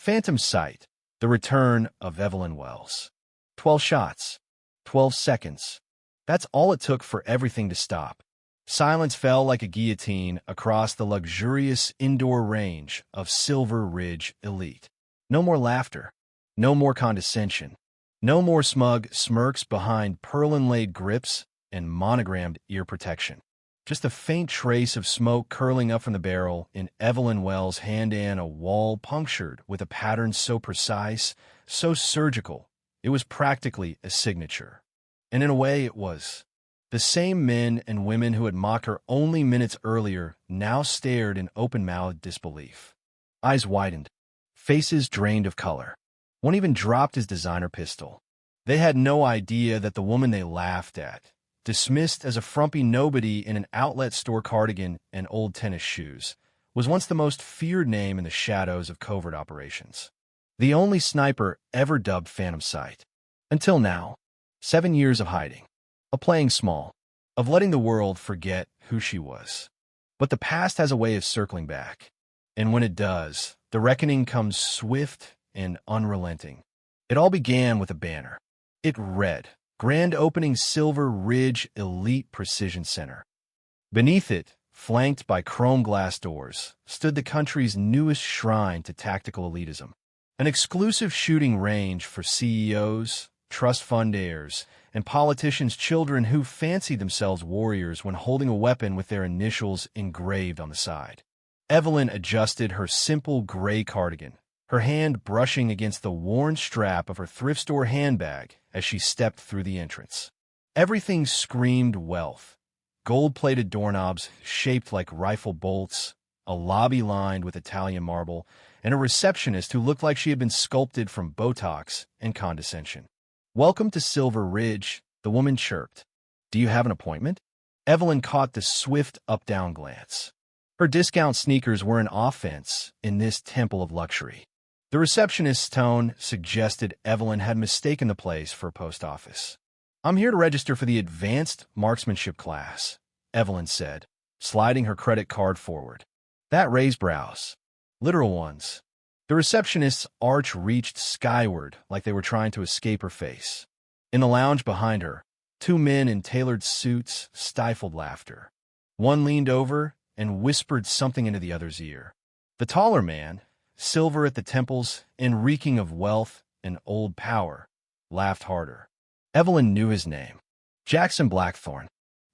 Phantom Sight, the return of Evelyn Wells. 12 shots, 12 seconds. That's all it took for everything to stop. Silence fell like a guillotine across the luxurious indoor range of Silver Ridge Elite. No more laughter, no more condescension, no more smug smirks behind pearl-inlaid grips and monogrammed ear protection. Just a faint trace of smoke curling up from the barrel in Evelyn Wells' hand, and a wall punctured with a pattern so precise, so surgical, it was practically a signature. And in a way it was. The same men and women who had mocked her only minutes earlier now stared in open-mouthed disbelief. Eyes widened, faces drained of color. One even dropped his designer pistol. They had no idea that the woman they laughed at, dismissed as a frumpy nobody in an outlet store cardigan and old tennis shoes, was once the most feared name in the shadows of covert operations. The only sniper ever dubbed Phantom Sight. Until now. 7 years of hiding. Of playing small. Of letting the world forget who she was. But the past has a way of circling back. And when it does, the reckoning comes swift and unrelenting. It all began with a banner. It read, Grand Opening Silver Ridge Elite Precision Center. Beneath it, flanked by chrome glass doors, stood the country's newest shrine to tactical elitism. An exclusive shooting range for CEOs, trust fund heirs, and politicians' children who fancied themselves warriors when holding a weapon with their initials engraved on the side. Evelyn adjusted her simple gray cardigan, her hand brushing against the worn strap of her thrift store handbag as she stepped through the entrance. Everything screamed wealth. Gold-plated doorknobs shaped like rifle bolts, a lobby lined with Italian marble, and a receptionist who looked like she had been sculpted from Botox and condescension. "Welcome to Silver Ridge," the woman chirped. "Do you have an appointment?" Evelyn caught the swift up-down glance. Her discount sneakers were an offense in this temple of luxury. The receptionist's tone suggested Evelyn had mistaken the place for a post office. "I'm here to register for the advanced marksmanship class," Evelyn said, sliding her credit card forward. That raised brows. Literal ones. The receptionist's arch reached skyward like they were trying to escape her face. In the lounge behind her, 2 men in tailored suits stifled laughter. One leaned over and whispered something into the other's ear. The taller man, silver at the temples and reeking of wealth and old power, laughed harder. Evelyn knew his name. Jackson Blackthorne,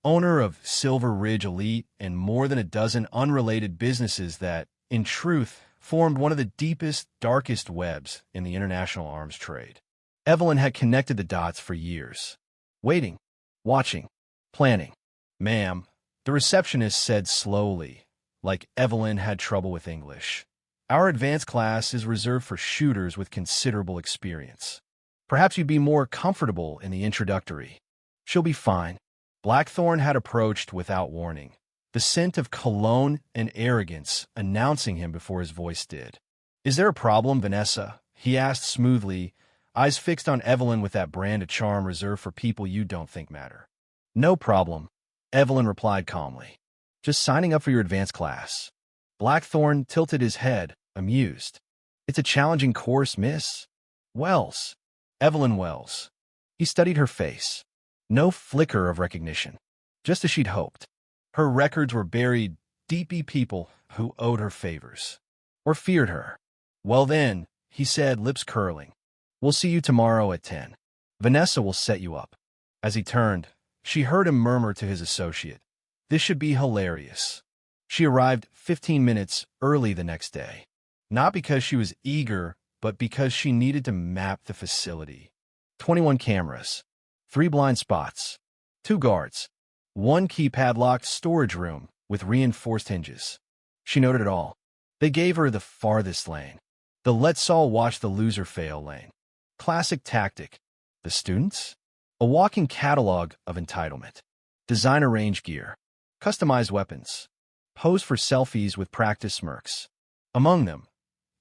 owner of Silver Ridge Elite and more than a dozen unrelated businesses that, in truth, formed one of the deepest, darkest webs in the international arms trade. Evelyn had connected the dots for years. Waiting, watching, planning. "Ma'am," the receptionist said slowly, like Evelyn had trouble with English. "Our advanced class is reserved for shooters with considerable experience. Perhaps you'd be more comfortable in the introductory." "She'll be fine." Blackthorne had approached without warning, the scent of cologne and arrogance announcing him before his voice did. "Is there a problem, Vanessa?" he asked smoothly, eyes fixed on Evelyn with that brand of charm reserved for people you don't think matter. "No problem," Evelyn replied calmly. "Just signing up for your advanced class." Blackthorne tilted his head, amused. "It's a challenging course, Miss Wells." Evelyn Wells. He studied her face. No flicker of recognition, just as she'd hoped. Her records were buried deep in people who owed her favors, or feared her. "Well then," he said, lips curling, "we'll see you tomorrow at 10. Vanessa will set you up." As he turned, she heard him murmur to his associate, "This should be hilarious." She arrived 15 minutes early the next day, not because she was eager, but because she needed to map the facility. 21 cameras, 3 blind spots, 2 guards, 1 keypad-locked storage room with reinforced hinges. She noted it all. They gave her the farthest lane, the let's all watch the loser fail lane. Classic tactic. The students? A walking catalog of entitlement. Designer range gear. Customized weapons. Pose for selfies with practice smirks. Among them,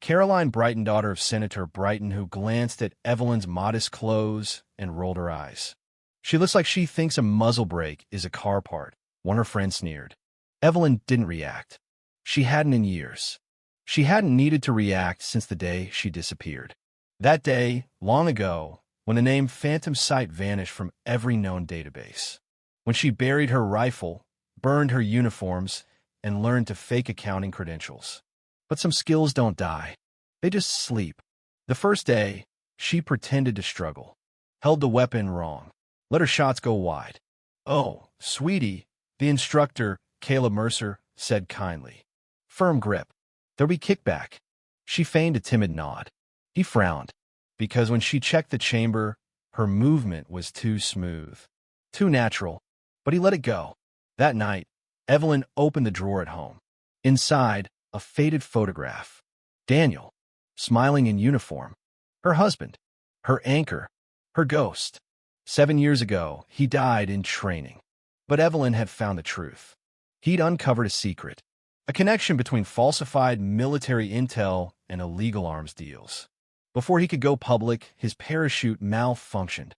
Caroline Brighton, daughter of Senator Brighton, who glanced at Evelyn's modest clothes and rolled her eyes. "She looks like she thinks a muzzle brake is a car part," one of her friends sneered. Evelyn didn't react. She hadn't in years. She hadn't needed to react since the day she disappeared. That day, long ago, when the name Phantom Sight vanished from every known database. When she buried her rifle, burned her uniforms, and learned to fake accounting credentials. But some skills don't die. They just sleep. The first day, she pretended to struggle, held the weapon wrong, let her shots go wide. "Oh, sweetie," the instructor, Caleb Mercer, said kindly. "Firm grip. There'll be kickback." She feigned a timid nod. He frowned, because when she checked the chamber, her movement was too smooth, too natural, but he let it go. That night, Evelyn opened the drawer at home. Inside, a faded photograph. Daniel, smiling in uniform. Her husband, her anchor, her ghost. 7 years ago, he died in training. But Evelyn had found the truth. He'd uncovered a secret, a connection between falsified military intel and illegal arms deals. Before he could go public, his parachute malfunctioned.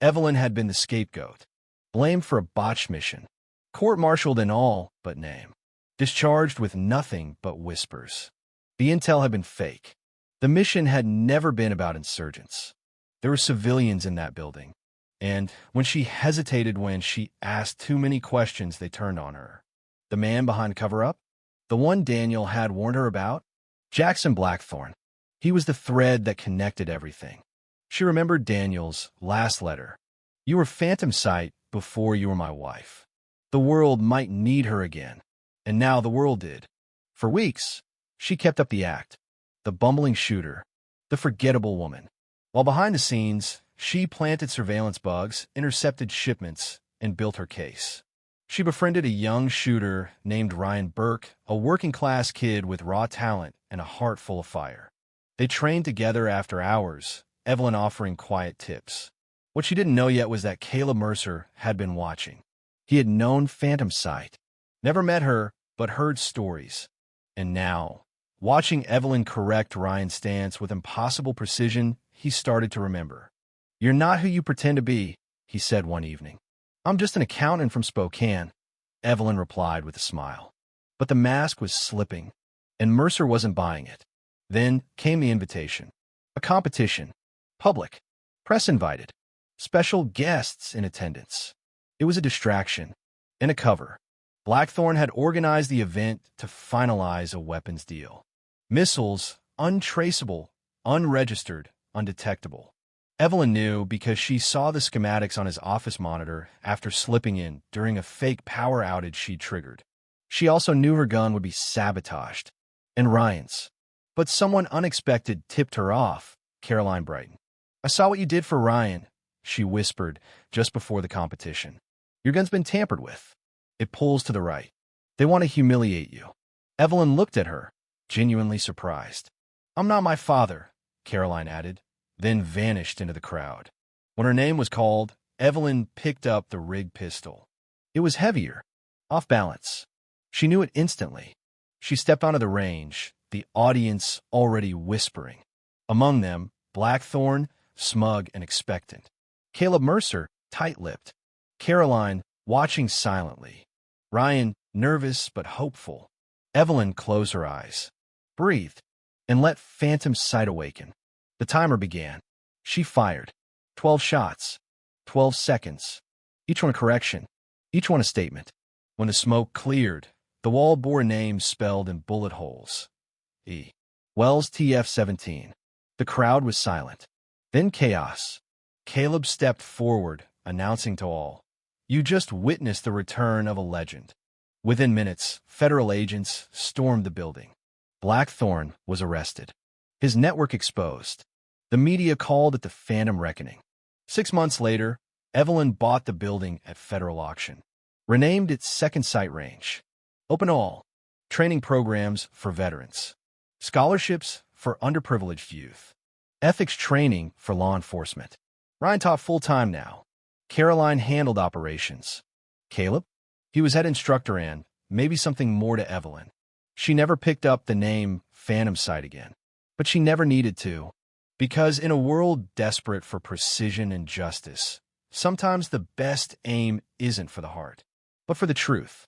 Evelyn had been the scapegoat, blamed for a botched mission, court-martialed in all but name, discharged with nothing but whispers. The intel had been fake. The mission had never been about insurgents. There were civilians in that building, and when she hesitated, when she asked too many questions, they turned on her. The man behind cover-up? The one Daniel had warned her about? Jackson Blackthorne. He was the thread that connected everything. She remembered Daniel's last letter. "You were Phantom Sight before you were my wife. The world might need her again." And now the world did. For weeks, she kept up the act. The bumbling shooter, the forgettable woman. While behind the scenes, she planted surveillance bugs, intercepted shipments, and built her case. She befriended a young shooter named Ryan Burke, a working-class kid with raw talent and a heart full of fire. They trained together after hours, Evelyn offering quiet tips. What she didn't know yet was that Caleb Mercer had been watching. He had known Phantom Sight, never met her, but heard stories. And now, watching Evelyn correct Ryan's stance with impossible precision, he started to remember. "You're not who you pretend to be," he said one evening. "I'm just an accountant from Spokane," Evelyn replied with a smile. But the mask was slipping, and Mercer wasn't buying it. Then came the invitation. A competition. Public. Press invited. Special guests in attendance. It was a distraction and a cover. Blackthorne had organized the event to finalize a weapons deal. Missiles, untraceable, unregistered, undetectable. Evelyn knew because she saw the schematics on his office monitor after slipping in during a fake power outage she triggered. She also knew her gun would be sabotaged. And Ryan's. But someone unexpected tipped her off, Caroline Brighton. "I saw what you did for Ryan," she whispered just before the competition. "Your gun's been tampered with. It pulls to the right. They want to humiliate you." Evelyn looked at her, genuinely surprised. "I'm not my father," Caroline added, then vanished into the crowd. When her name was called, Evelyn picked up the rigged pistol. It was heavier, off balance. She knew it instantly. She stepped onto the range, the audience already whispering. Among them, Blackthorne, smug and expectant. Caleb Mercer, tight-lipped. Caroline, watching silently. Ryan, nervous but hopeful. Evelyn closed her eyes, breathed, and let Phantom Sight awaken. The timer began. She fired. 12 shots. 12 seconds. Each one a correction. Each one a statement. When the smoke cleared, the wall bore a name spelled in bullet holes. E. Wells TF-17. The crowd was silent. Then chaos. Caleb stepped forward, announcing to all, "You just witnessed the return of a legend." Within minutes, federal agents stormed the building. Blackthorne was arrested. His network exposed. The media called it the Phantom Reckoning. 6 months later, Evelyn bought the building at federal auction. Renamed its Second Sight Range. Open all. Training programs for veterans. Scholarships for underprivileged youth. Ethics training for law enforcement. Ryan taught full-time now. Caroline handled operations. Caleb? He was head instructor and maybe something more to Evelyn. She never picked up the name Phantom Sight again. But she never needed to. Because in a world desperate for precision and justice, sometimes the best aim isn't for the heart, but for the truth.